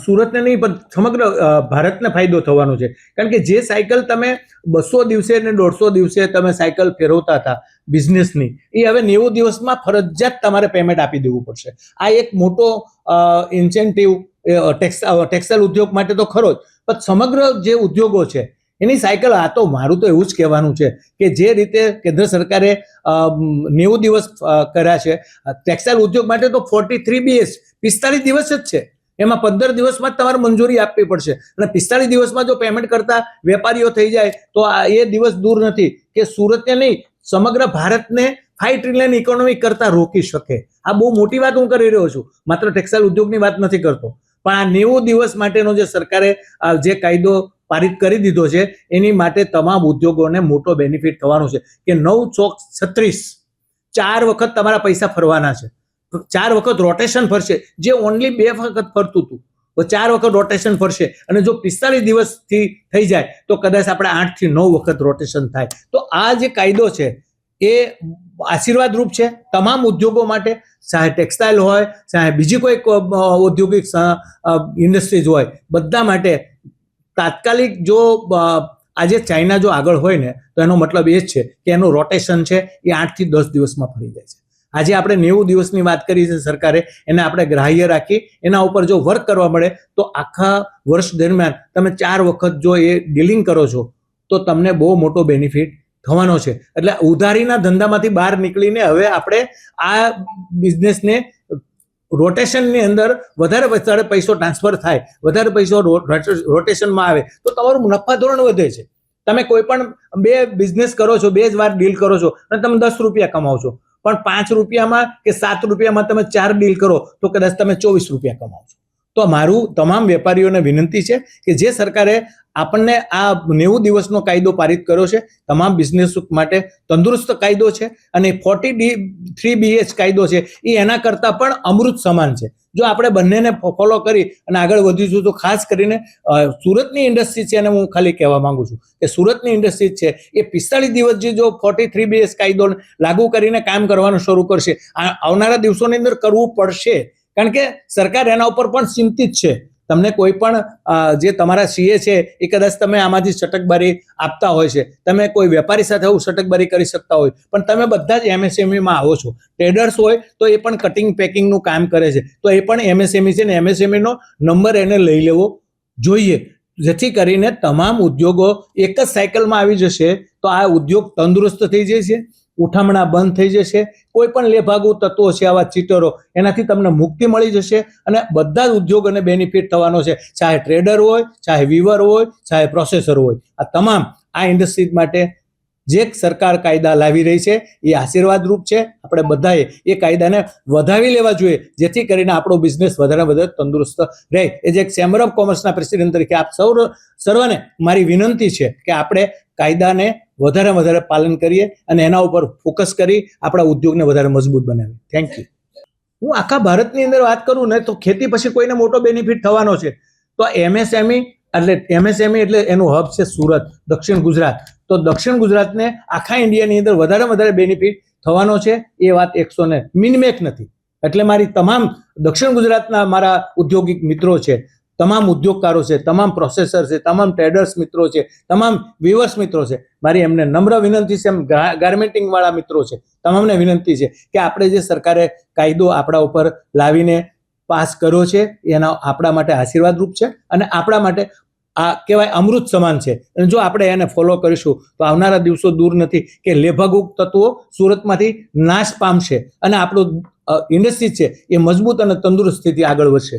સુરતને નહીં પણ સમગ્ર ભારતને ફાયદો થવાનો છે. કારણ કે જે સાયકલ તમે 200 દિવસે ને 150 દિવસે તમે સાયકલ ફેરવતા હતા બિઝનેસની, એ હવે 90 દિવસમાં ફરજિયાત તમારે પેમેન્ટ આપી દેવું પડશે. આ એક મોટો ઇન્સેન્ટિવ ટેક્સટાઇલ ઉદ્યોગ માટે તો ખરો જ, પણ સમગ્ર જે ઉદ્યોગો છે એની સાયકલ, આ તો મારું તો એવું જ કહેવાનું છે કે જે રીતે કેન્દ્ર સરકારે 90 દિવસ કર્યા છે ટેક્સટાઇલ ઉદ્યોગ માટે, તો 43 BS 45 દિવસ જ છે. એમાં 15 દિવસમાં જ તમારે મંજૂરી આપવી પડશે, અને 45 દિવસમાં જો પેમેન્ટ કરતા વેપારીઓ થઈ જાય તો એ દિવસ દૂર નથી કે સુરતને નહીં સમગ્ર ભારતને 5 ટ્રિલિયન ઇકોનોમી કરતા રોકી શકે. આ બહુ મોટી વાત હું કરી રહ્યો છું, માત્ર ટેક્સટાઇલ ઉદ્યોગની વાત નથી કરતો. પણ આ 90 દિવસ માટેનો જે સરકારે જે કાયદો પારિત કરી દીધો છે એની માટે તમામ ઉદ્યોગોને મોટો બેનિફિટ થવાનો છે કે 9 ચોક 36 4 વખત તમારા પૈસા ફરવાના છે. 4 વખત રોટેશન ફરશે, જે ઓનલી 2 વખત ફરતું હતું, તો 4 વખત રોટેશન ફરશે. અને જો 45 દિવસથી થઈ જાય તો કદાચ આપણે 8 થી 9 વખત રોટેશન થાય. તો આ જે કાયદો છે એ આશીર્વાદ રૂપ છે તમામ ઉદ્યોગો માટે, ચાહે ટેક્સટાઇલ હોય, ચાહે બીજી કોઈ ઔદ્યોગિક ઇન્ડસ્ટ્રીઝ હોય, બધા માટે. તાત્કાલિક જો આજે ચાઇના જો આગળ હોય ને તો એનો મતલબ એ જ છે કે એનું રોટેશન છે એ 8 થી 10 દિવસમાં ફરી જાય છે. આજે આપણે 90 દિવસની વાત કરી છે સરકારે, એને આપણે ગ્રાહ્ય રાખી એના ઉપર જો વર્ક કરવા મળે તો આખા વર્ષ દરમિયાન તમે 4 વખત જો એ ડીલિંગ કરો છો તો તમને બહુ મોટો બેનિફિટ થવાનો છે. એટલે ઉધારીના ધંધામાંથી બહાર નીકળીને હવે આપણે આ બિઝનેસને રોટેશનની અંદર વધારે પૈસો ટ્રાન્સફર થાય, વધારે પૈસો રોટેશનમાં આવે તો તમારું નફા ધોરણ વધે છે. તમે કોઈ પણ 2 બિઝનેસ કરો છો, 2 જ વાર ડીલ કરો છો અને તમે 10 રૂપિયા કમાવો છો, પણ 5 રૂપિયામાં કે 7 રૂપિયામાં તમે 4 ડીલ કરો તો કદાચ તમે 24 રૂપિયા કમાવો છો. તો મારું તમામ વેપારીઓને વિનંતી છે કે જે સરકારે આપણને આ 90 દિવસનો કાયદો પારિત કર્યો છે, તમામ બિઝનેસ માટે તંદુરસ્ત કાયદો છે, અને 43 BH કાયદો છે એ એના કરતાં પણ અમૃત સમાન છે. જો આપણે બંનેને ફોલો કરી અને આગળ વધીશું તો ખાસ કરીને સુરતની ઇન્ડસ્ટ્રી છે, અને હું ખાલી કહેવા માંગુ છું કે સુરતની ઇન્ડસ્ટ્રી છે એ 45 દિવસ જે જો 43 BH કાયદો લાગુ કરીને કામ કરવાનું શરૂ કરશે, આવનારા દિવસોની અંદર કરવું પડશે. કારણ કે સરકાર એના ઉપર પણ ચિંતિત છે. તમને કોઈ પણ જે તમારા સીએ છે એ કદાચ તમે આમાંથી છટકબારી આપતા હોય છે, તમે કોઈ વેપારી સાથે છટકબારી કરી શકતા હોય, પણ તમે બધા જ MSMEમાં આવો છો. ટ્રેડર્સ હોય તો એ પણ કટિંગ પેકિંગનું કામ કરે છે, તો એ પણ MSME છે ને MSMEનો નંબર એને લઈ લેવો જોઈએ, જેથી કરીને તમામ ઉદ્યોગો એક જ સાયકલમાં આવી જશે તો આ ઉદ્યોગ તંદુરસ્ત થઈ જશે, ઉઠામણા બંધ થઈ જશે. કોઈ પણ લેભાગુ તત્વો છે આવા ચીટરો, એનાથી તમને મુક્તિ મળી જશે અને બધા જ ઉદ્યોગોને બેનિફિટ થવાનો છે. ચાહે ટ્રેડર હોય, ચાહે વીવર હોય, ચાહે પ્રોસેસર હોય, આ તમામ આ ઇન્ડસ્ટ્રી માટે જે સરકાર કાયદા લાવી રહી છે એ આશીર્વાદ રૂપ છે. આપણે બધાએ એ કાયદાને વધાવી લેવા જોઈએ, જેથી કરીને આપણો બિઝનેસ વધારે તંદુરસ્ત રહે. એ જે ચેમ્બર ઓફ કોમર્સના પ્રેસિડેન્ટ તરીકે આપ સર્વને મારી વિનંતી છે કે આપણે કાયદાને વધારે પાલન કરીએ અને એના ઉપર ફોકસ કરી આપણા ઉદ્યોગને વધારે મજબૂત બનાવીએ. Thank you. હું આખા ભારતની અંદર વાત કરું ને તો ખેતી પછી કોઈને મોટો બેનિફિટ થવાનો છે તો MSME એટલે એનું હબ છે સુરત, દક્ષિણ ગુજરાત. તો દક્ષિણ ગુજરાતને આખા ઇન્ડિયાની અંદર વધારે બેનિફિટ થવાનો છે, એ વાત 100 ને મિનિમેક નથી. એટલે મારી તમામ દક્ષિણ ગુજરાતના મારા ઔદ્યોગિક મિત્રો છે, તમામ ઉદ્યોગકારો છે, તમામ પ્રોસેસર છે, તમામ ટ્રેડર્સ મિત્રો છે, તમામ વીવર્સ મિત્રો છે, મારી એમને નમ્ર વિનંતી છે. એમ ગાર્મેન્ટિંગ વાળા મિત્રો છે, તમામને વિનંતી છે કે આપણે જે સરકારે કાયદો આપણા ઉપર લાવીને પાસ કર્યો છે એના આપણા માટે આશીર્વાદ રૂપ છે અને આપણા માટે આ કહેવાય અમૃત સમાન છે. અને જો આપણે એને ફોલો કરીશું તો આવનારા દિવસો દૂર નથી કે લેભાગુ તત્વો સુરતમાંથી નાશ પામશે અને આપણું ઇન્ડસ્ટ્રી છે એ મજબૂત અને તંદુરસ્ત સ્થિતિ આગળ વધશે.